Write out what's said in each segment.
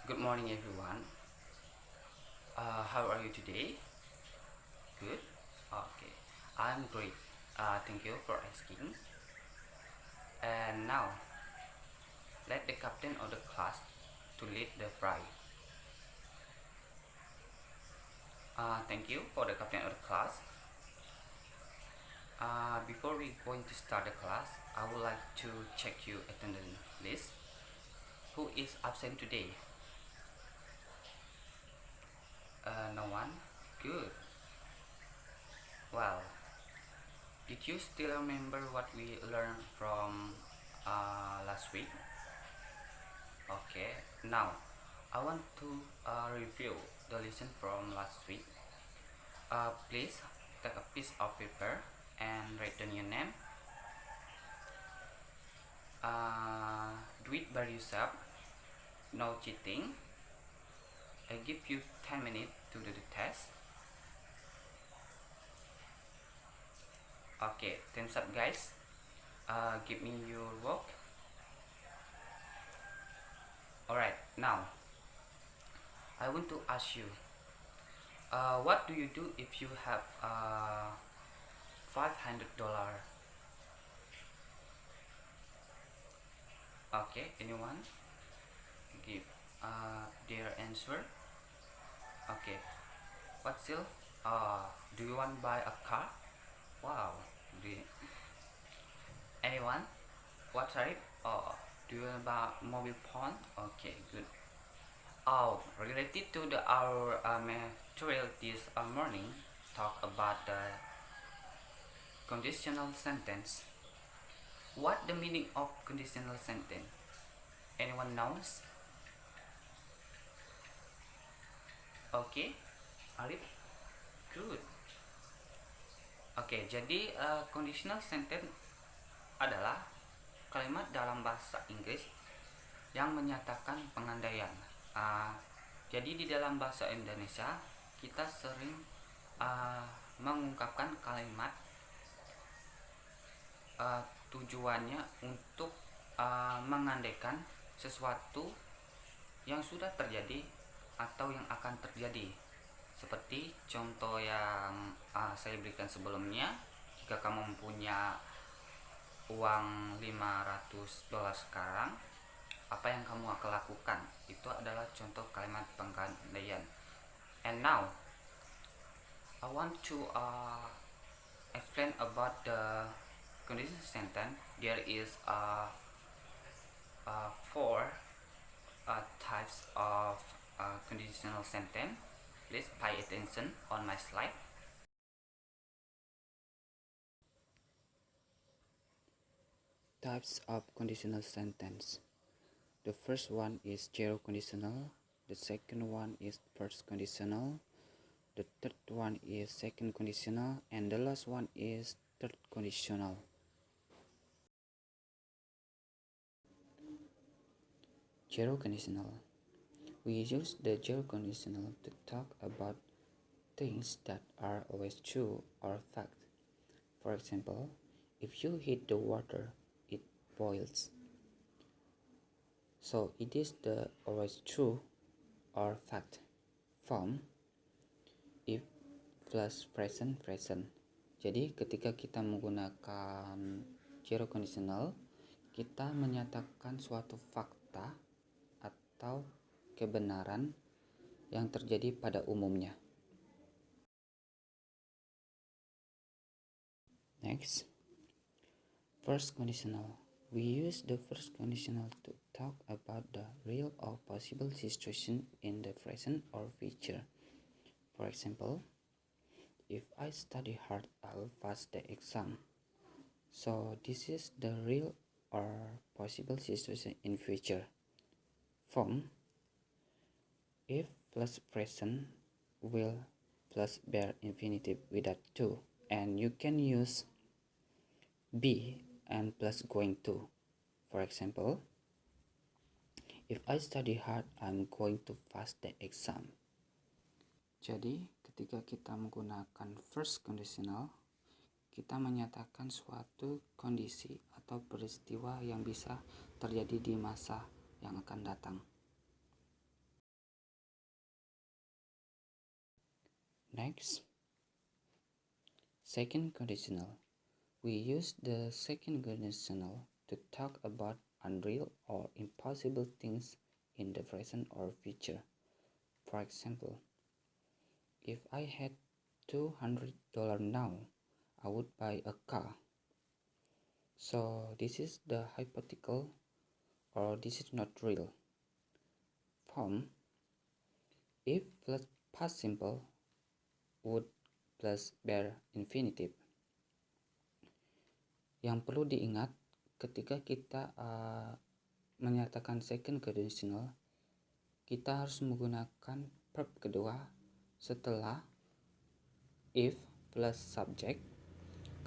Good morning, everyone. How are you today? Good? Okay. I'm great. Thank you for asking. And now, let the captain of the class to lead the fray. Thank you for the captain of the class. Before we going to start the class, I would like to check your attendance list. Who is absent today? No one? Good. Well, did you still remember what we learned from last week? Okay, now I want to review the lesson from last week. Please take a piece of paper and write down your name. Do it by yourself, no cheating. I give you 10 minutes to do the test. Okay, thumbs up guys. Give me your work. Alright, now I want to ask you, what do you do if you have $500? Okay, anyone give their answer? Okay, what still? Do you want to buy a car? Wow. Do you, anyone? What type? Do you want to buy mobile phone? Okay, good. Oh, related to our material this morning, talk about the conditional sentence. What the meaning of conditional sentence? Anyone knows? Okay, Arif, good. Oke, jadi conditional sentence adalah kalimat dalam bahasa Inggris yang menyatakan pengandaian. Jadi di dalam bahasa Indonesia kita sering mengungkapkan kalimat tujuannya untuk mengandaikan sesuatu yang sudah terjadi atau yang akan terjadi. Seperti contoh yang saya berikan sebelumnya, jika kamu mempunyai uang $500 sekarang, apa yang kamu akan lakukan? Itu adalah contoh kalimat pengandaian. And now I want to explain about the conditional sentence. There is four types of conditional sentence. Please pay attention on my slide. Types of conditional sentence. The first one is zero conditional. The second one is first conditional. The third one is second conditional. And the last one is third conditional. Zero conditional. We use the zero conditional to talk about things that are always true or fact. For example, if you heat the water, it boils. So it is the always true or fact form if plus present. Jadi ketika kita menggunakan zero conditional, kita menyatakan suatu fakta atau kebenaran yang terjadi pada umumnya. Next, first conditional. We use the first conditional to talk about the real or possible situation in the present or future. For example, if I study hard, I'll pass the exam. So this is the real or possible situation in future. Form if plus present will plus bare infinitive without to, and you can use be and plus going to. For example, if I study hard, I'm going to pass the exam. Jadi ketika kita menggunakan first conditional, kita menyatakan suatu kondisi atau peristiwa yang bisa terjadi di masa yang akan datang. Next, second conditional. We use the second conditional to talk about unreal or impossible things in the present or future. For example, if I had $200 now, I would buy a car. So this is the hypothetical, or this is not real. Form: if plus past simple, would plus bare infinitive. Yang perlu diingat ketika kita menyatakan second conditional, kita harus menggunakan verb kedua setelah if plus subject,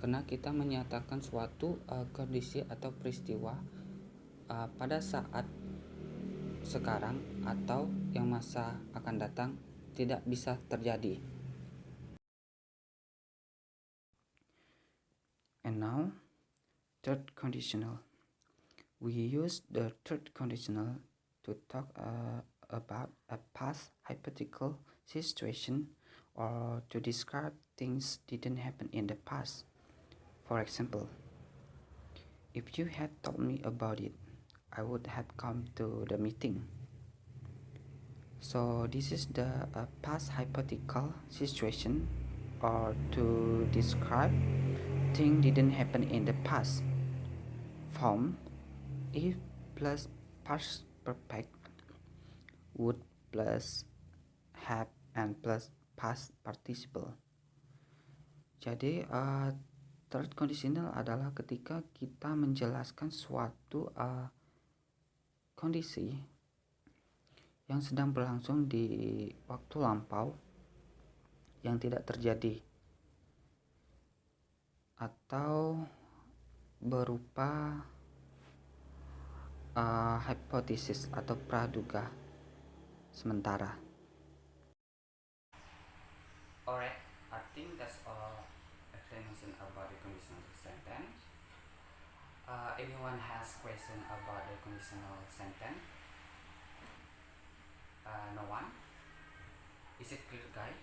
karena kita menyatakan suatu kondisi atau peristiwa pada saat sekarang atau yang masa akan datang tidak bisa terjadi. And now, third conditional. We use the third conditional to talk about a past hypothetical situation or to describe things didn't happen in the past. For example, if you had told me about it, I would have come to the meeting. So this is the past hypothetical situation or to describe things didn't happen in the past. Form: if plus past perfect, would plus have and plus past participle. Jadi third conditional adalah ketika kita menjelaskan suatu kondisi yang sedang berlangsung di waktu lampau yang tidak terjadi atau berupa hipotesis atau praduga sementara. Alright, I think that's all explanation about the conditional sentence. Anyone has question about the conditional sentence? No one? Is it clear, guys?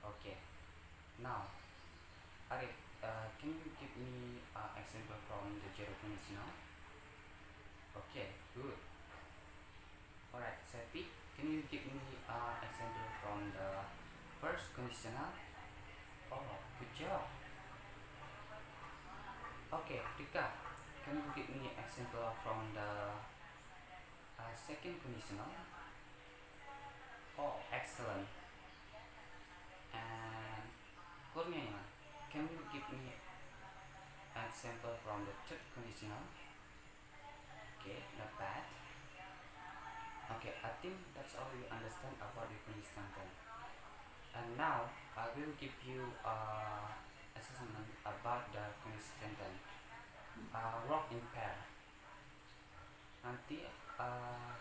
Okay. Now, Arif, can you give me example from the zero conditional? Okay, good. Alright, Seppi, can you give me example from the first conditional? Oh, good job. Okay, Rika, can you give me example from the second conditional? Oh, excellent. And Kurnia, can you give me example from the third conditional? Okay, not bad. Okay, I think that's all you understand about the conditional tense. And now I will give you assessment about the conditional tense. Work in pair. Nanti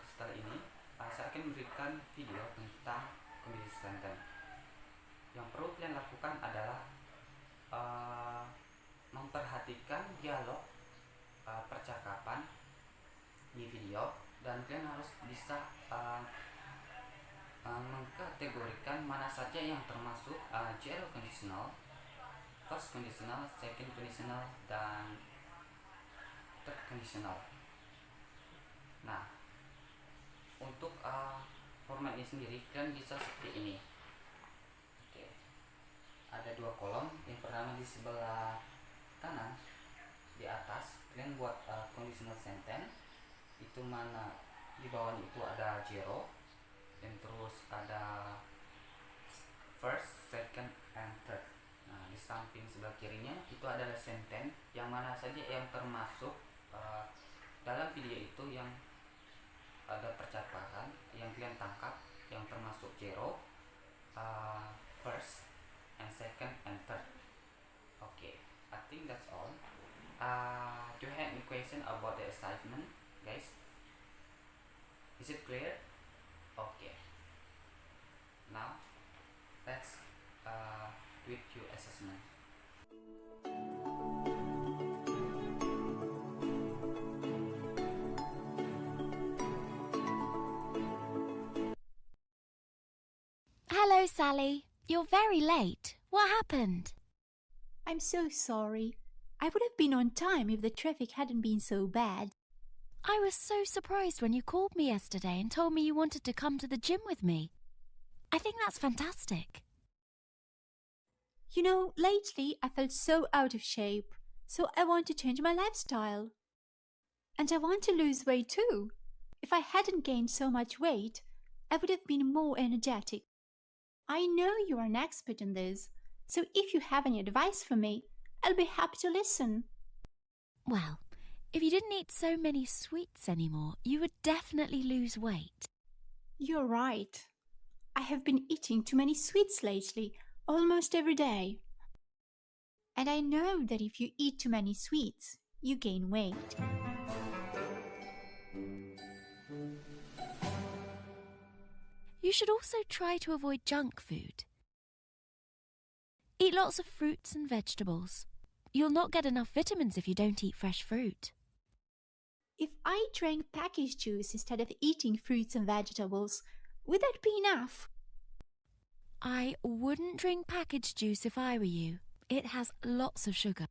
setelah ini saya akan memberikan video tentang conditional tense. Yang perlu kalian lakukan adalah memperhatikan dialog percakapan di video, dan kalian harus bisa mengkategorikan mana saja yang termasuk zero conditional, first conditional, second conditional, dan third conditional. Nah, untuk format ini sendiri kalian bisa seperti ini. Oke. Ada dua kolom. Yang pertama di sebelah kanan di atas kalian buat conditional sentence, itu mana di bawahnya itu ada zero, dan terus ada first, second, and third. Nah, di samping sebelah kirinya itu adalah sentence yang mana saja yang termasuk dalam video itu yang ada percakapan yang kalian tangkap yang termasuk zero, first, and second, and third. Okay, I think that's all. Do you have any question about the assignment, guys? Is it clear? Okay. Now, let's do your assessment. Hello, Sally. You're very late. What happened? I'm so sorry. I would have been on time if the traffic hadn't been so bad. I was so surprised when you called me yesterday and told me you wanted to come to the gym with me. I think that's fantastic. You know, lately I felt so out of shape, so I want to change my lifestyle. And I want to lose weight too. If I hadn't gained so much weight, I would have been more energetic. I know you are an expert in this, so if you have any advice for me, I'll be happy to listen. Well, if you didn't eat so many sweets anymore, you would definitely lose weight. You're right. I have been eating too many sweets lately, almost every day. And I know that if you eat too many sweets, you gain weight. You should also try to avoid junk food. Eat lots of fruits and vegetables. You'll not get enough vitamins if you don't eat fresh fruit. If I drank packaged juice instead of eating fruits and vegetables, would that be enough? I wouldn't drink packaged juice if I were you. It has lots of sugar.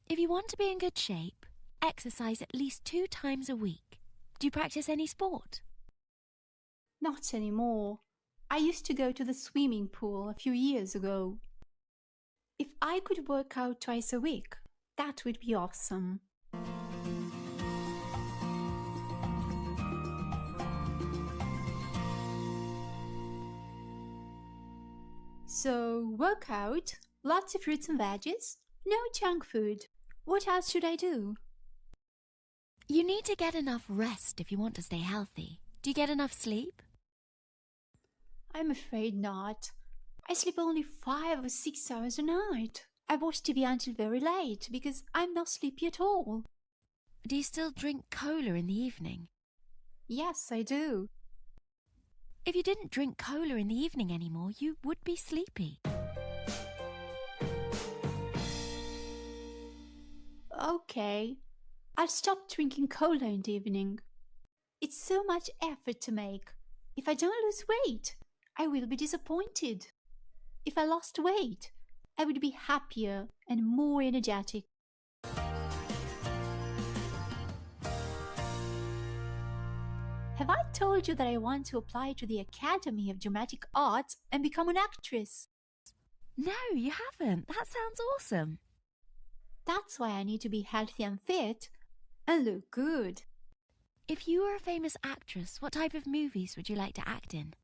If you want to be in good shape, exercise at least 2 times a week. Do you practice any sport? Not anymore. I used to go to the swimming pool a few years ago. If I could work out twice a week, that would be awesome. So, workout, lots of fruits and veggies, no junk food. What else should I do? You need to get enough rest if you want to stay healthy. Do you get enough sleep? I'm afraid not. I sleep only 5 or 6 hours a night. I watch TV until very late because I'm not sleepy at all. Do you still drink cola in the evening? Yes, I do. If you didn't drink cola in the evening anymore, you would be sleepy. Okay, I'll stop drinking cola in the evening. It's so much effort to make. If I don't lose weight, I will be disappointed. If I lost weight, I would be happier and more energetic. Have I told you that I want to apply to the Academy of Dramatic Arts and become an actress? No, you haven't. That sounds awesome. That's why I need to be healthy and fit and look good. If you were a famous actress, what type of movies would you like to act in?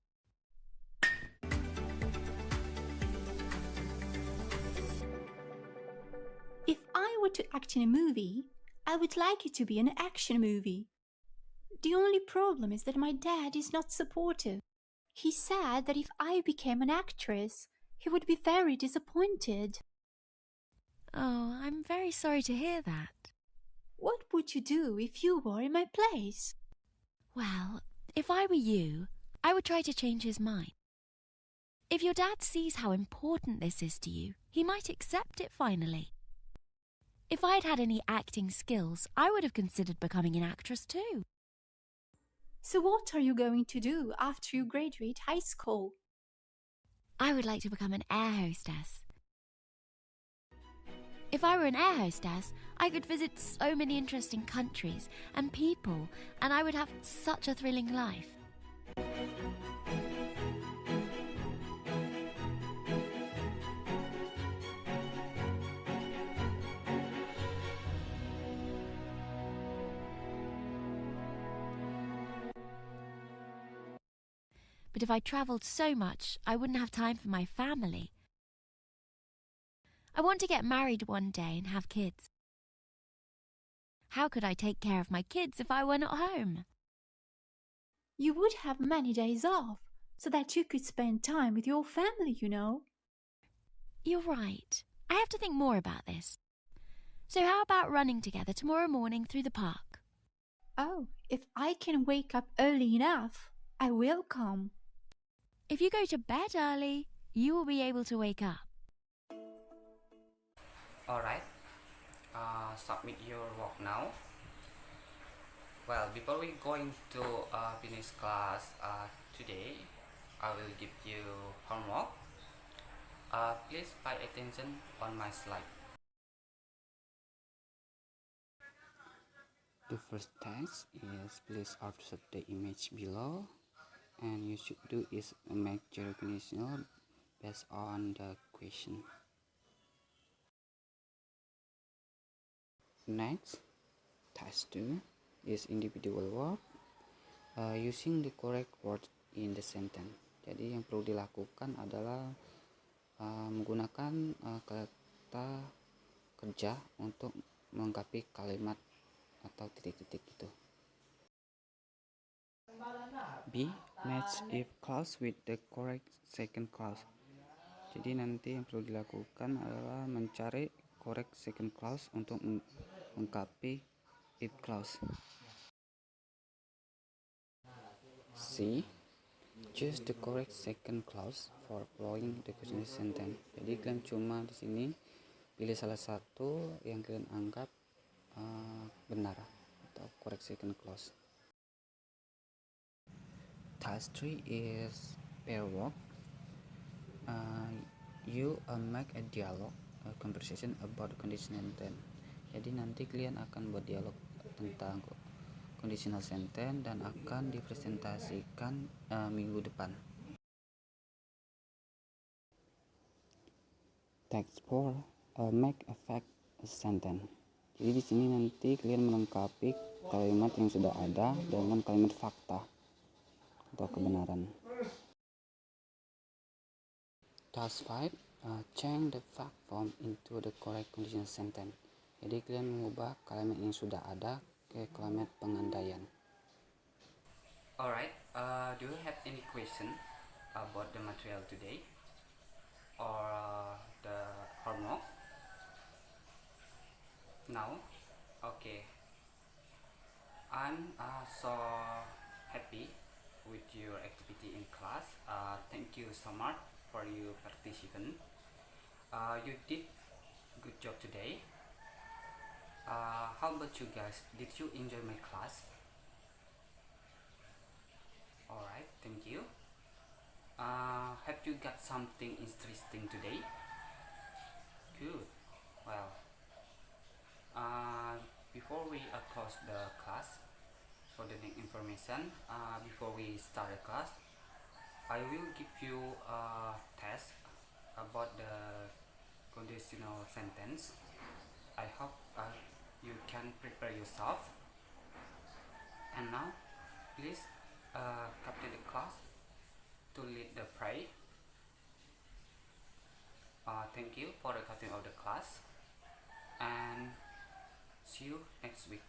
If I were to act in a movie, I would like it to be an action movie. The only problem is that my dad is not supportive. He said that if I became an actress, he would be very disappointed. Oh, I'm very sorry to hear that. What would you do if you were in my place? Well, if I were you, I would try to change his mind. If your dad sees how important this is to you, he might accept it finally. If I'd had any acting skills, I would have considered becoming an actress too. So what are you going to do after you graduate high school? I would like to become an air hostess. If I were an air hostess, I could visit so many interesting countries and people, and I would have such a thrilling life. But if I travelled so much, I wouldn't have time for my family. I want to get married one day and have kids. How could I take care of my kids if I were not home? You would have many days off, so that you could spend time with your family, you know. You're right. I have to think more about this. So how about running together tomorrow morning through the park? Oh, if I can wake up early enough, I will come. If you go to bed early, you will be able to wake up. Alright, submit your work now. Well, before we going to finish class today, I will give you homework. Please pay attention on my slide. The first task is please observe the image below, and you should do is make your conditional based on the question. Next, task 2 is individual word using the correct word in the sentence. Jadi yang perlu dilakukan adalah menggunakan kata kerja untuk melengkapi kalimat atau titik-titik itu. B. Match if clause with the correct second clause. Jadi nanti yang perlu dilakukan adalah mencari correct second clause untuk melengkapi if clause. C. Choose the correct second clause for following the continuous sentence. Jadi kalian cuma di sini pilih salah satu yang kalian anggap benar atau correct second clause. Task 3 is pair work. You make a dialogue, a conversation about conditional sentence. Jadi nanti kalian akan buat dialog tentang conditional sentence dan akan dipresentasikan minggu depan. Text 4, make a fact a sentence. Jadi di sini nanti kalian melengkapi kalimat yang sudah ada dengan kalimat fakta atau kebenaran. Task 5, change the fact form into the correct conditional sentence. Jadi kalian mengubah kalimat yang sudah ada ke kalimat pengandaian. Alright, do you have any question about the material today or the homework? No? Okay. I'm so happy with your activity in class. Thank you so much for your participation. You did good job today. How about you guys? Did you enjoy my class? Alright, thank you. Have you got something interesting today? Good. Well, before we close the class, for the next information, before we start the class, I will give you a test about the conditional sentence. I hope you can prepare yourself. And now, please come to the class to lead the prayer. Thank you for the captain of the class, and see you next week.